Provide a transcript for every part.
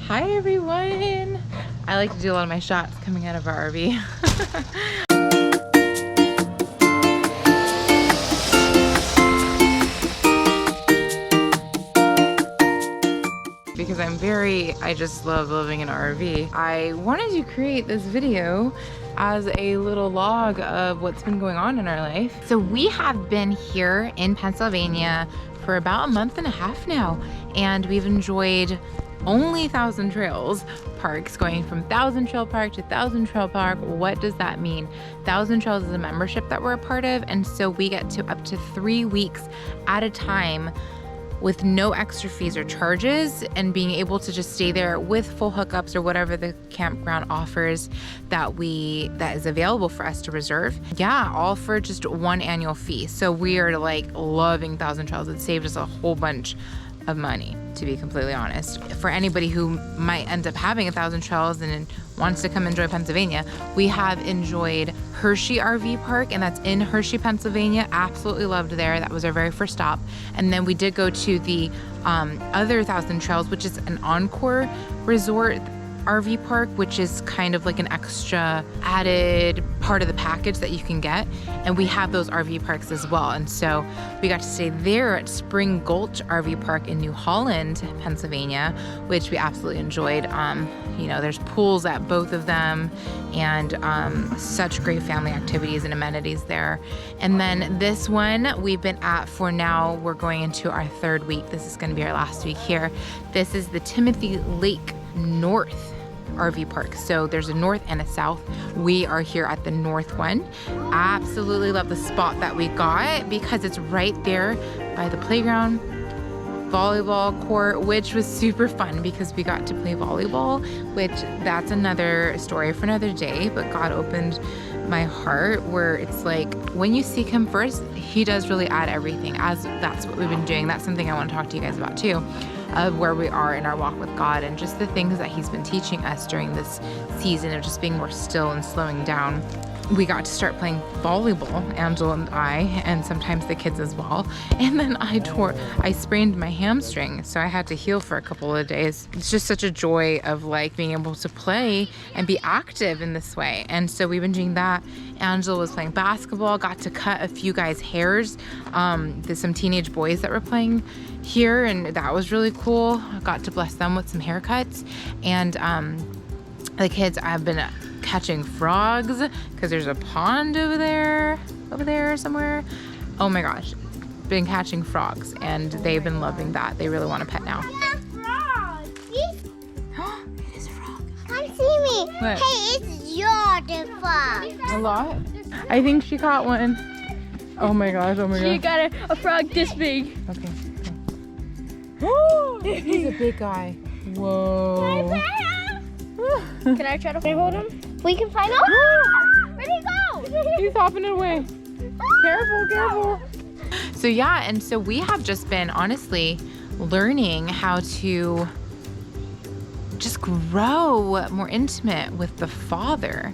Hi everyone! I like to do a lot of my shots coming out of our RV. Because I just love living in an RV. I wanted to create this video as a little log of what's been going on in our life. So we have been here in Pennsylvania for about a month and a half now, and we've enjoyed only Thousand Trails parks, going from Thousand Trail Park to Thousand Trail Park. What does that mean? Thousand Trails is a membership that we're a part of, and so we get to up to 3 weeks at a time with no extra fees or charges, and being able to just stay there with full hookups or whatever the campground offers that is available for us to reserve. Yeah, all for just one annual fee. So we are like loving Thousand Trails. It saved us a whole bunch of money, to be completely honest. For anybody who might end up having a Thousand Trails and wants to come enjoy Pennsylvania, we have enjoyed Hershey RV Park, and that's in Hershey, Pennsylvania. Absolutely loved there. That was our very first stop. And then we did go to the other Thousand Trails, which is an Encore Resort RV park, which is kind of like an extra added part of the package that you can get. And we have those RV parks as well. And so we got to stay there at Spring Gulch RV Park in New Holland, Pennsylvania, which we absolutely enjoyed. You know, there's pools at both of them, and such great family activities and amenities there. And then this one we've been at for now, we're going into our 3rd week. This is going to be our last week here. This is the Timothy Lake North RV Park. So there's a north and a south. We are here at the north one. Absolutely love the spot that we got because it's right there by the playground, volleyball court, which was super fun because we got to play volleyball, which that's another story for another day. But God opened my heart where it's like, when you seek him first, he does really add everything. As that's what we've been doing. That's something I want to talk to you guys about too, of where we are in our walk with God and just the things that he's been teaching us during this season of just being more still and slowing down. We got to start playing volleyball, Angelo and I, and sometimes the kids as well. And then I sprained my hamstring, so I had to heal for a couple of days. It's just such a joy of like being able to play and be active in this way. And so we've been doing that. Angelo was playing basketball, got to cut a few guys' hairs. There's some teenage boys that were playing here, and that was really cool. I got to bless them with some haircuts. And the kids, I've been catching frogs because there's a pond over there somewhere. Oh my gosh, been catching frogs, and they've been loving that. They really want a pet now. It is a frog. Come see me. What? Hey, it's your frog. A lot? I think she caught one. Oh my gosh, oh my gosh. She got a frog this big. Okay. Oh, he's a big guy. Whoa. Can I try to hold him? We can find out. Where'd he go? He's hopping it away. Careful, careful. So yeah, and so we have just been honestly learning how to just grow more intimate with the Father,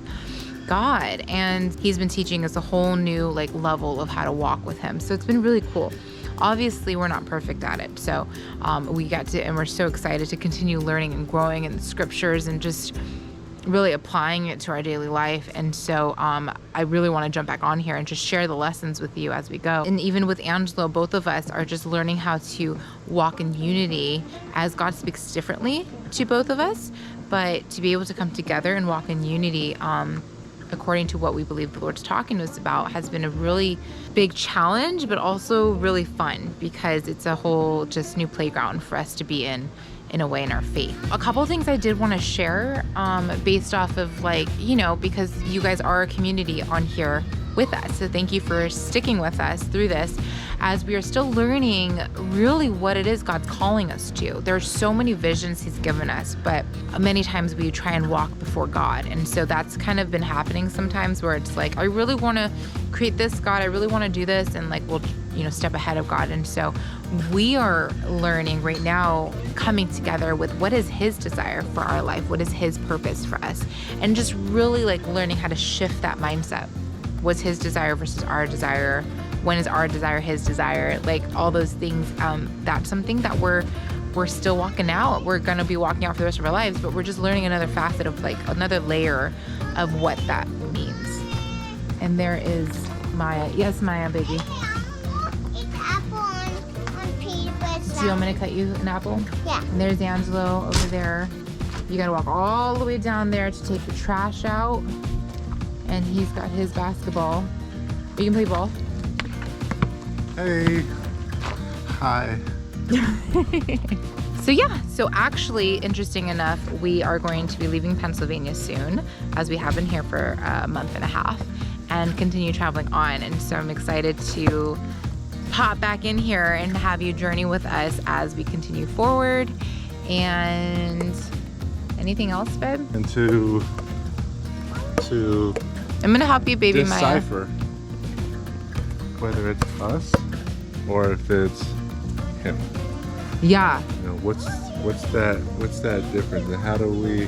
God, and he's been teaching us a whole new like level of how to walk with him. So it's been really cool. Obviously, we're not perfect at it. So we got to, and we're so excited to continue learning and growing in the scriptures and just really applying it to our daily life. And so I really want to jump back on here and just share the lessons with you as we go. And even with Angelo, both of us are just learning how to walk in unity as God speaks differently to both of us, but to be able to come together and walk in unity according to what we believe the Lord's talking to us about has been a really big challenge, but also really fun because it's a whole just new playground for us to be in a way, in our faith. A couple of things I did want to share based off of like, you know, because you guys are a community on here with us. So thank you for sticking with us through this as we are still learning really what it is God's calling us to. There's so many visions he's given us, but many times we try and walk before God. And so that's kind of been happening sometimes where it's like, I really want to create this, God, I really want to do this. And like, we'll, you know, step ahead of God. And so we are learning right now, coming together with what is his desire for our life, what is his purpose for us, and just really like learning how to shift that mindset. What's his desire versus our desire? When is our desire his desire? Like all those things, that's something that we're we're still walking out. We're gonna be walking out for the rest of our lives, but we're just learning another facet of like another layer of what that means. And there is Maya. Yes, Maya, baby. It's apple on paper. Do you want me to cut you an apple? Yeah. And there's Angelo over there. You gotta walk all the way down there to take the trash out. And he's got his basketball. You can play ball. Hey. Hi. So yeah, so actually, interesting enough, we are going to be leaving Pennsylvania soon, as we have been here for a month and a half, and continue traveling on. And so I'm excited to pop back in here and have you journey with us as we continue forward. And anything else, babe? And to I'm gonna help you, baby Maya. decipher whether it's us or if it's him. Yeah. You know, what's that difference, and how do we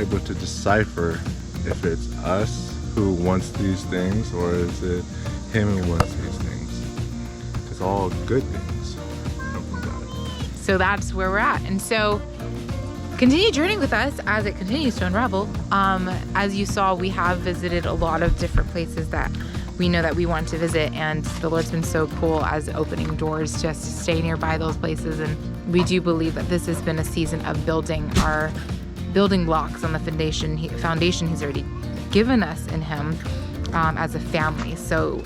able to decipher if it's us who wants these things or is it him who wants these things? It's all good things come from God. So that's where we're at. And so continue journeying with us as it continues to unravel. As you saw, we have visited a lot of different places that we know that we want to visit, and the Lord's been so cool as opening doors just to stay nearby those places. And we do believe that this has been a season of building our building blocks on the foundation He's already given us in Him as a family. So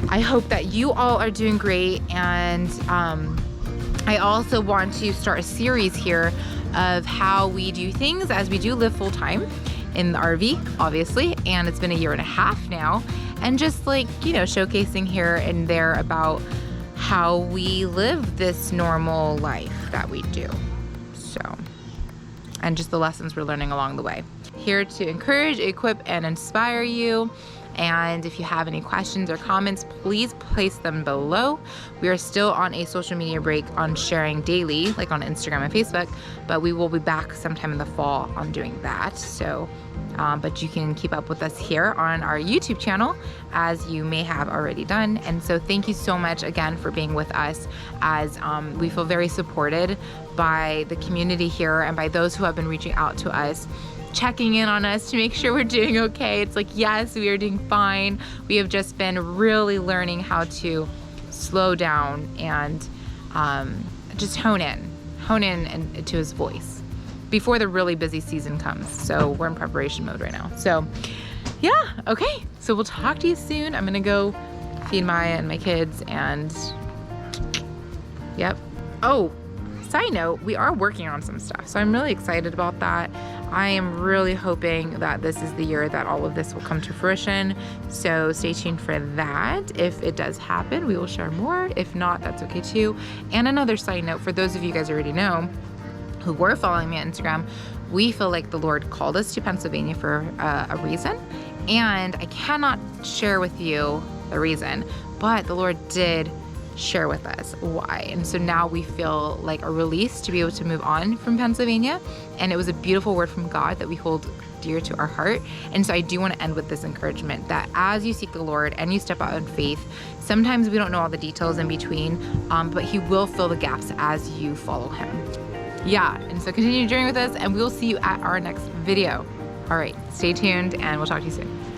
I hope that you all are doing great, and I also want to start a series here of how we do things as we do live full time in the RV, obviously, and it's been a year and a half now, and just like, you know, showcasing here and there about how we live this normal life that we do. So, and just the lessons we're learning along the way. Here to encourage, equip, and inspire you. And if you have any questions or comments, please place them below. We are still on a social media break on sharing daily, like on Instagram and Facebook, but we will be back sometime in the fall on doing that. So, but you can keep up with us here on our YouTube channel, as you may have already done. And so thank you so much again for being with us, as we feel very supported by the community here and by those who have been reaching out to us, checking in on us to make sure we're doing okay. It's like, yes, we are doing fine. We have just been really learning how to slow down and just hone in and to His voice before the really busy season comes. So we're in preparation mode right now. So yeah, okay. So we'll talk to you soon. I'm gonna go feed Maya and my kids, and yep. Oh, side note, we are working on some stuff. So I'm really excited about that. I am really hoping that this is the year that all of this will come to fruition. So stay tuned for that. If it does happen, we will share more. If not, that's okay too. And another side note, for those of you guys already know, who were following me on Instagram, we feel like the Lord called us to Pennsylvania for a reason. And I cannot share with you the reason, but the Lord did share with us why. And so now we feel like a release to be able to move on from Pennsylvania. And it was a beautiful word from God that we hold dear to our heart. And so I do want to end with this encouragement that as you seek the Lord and you step out in faith, sometimes we don't know all the details in between, but He will fill the gaps as you follow Him. Yeah, and so continue journeying with us, and we will see you at our next video. All right, stay tuned, and we'll talk to you soon.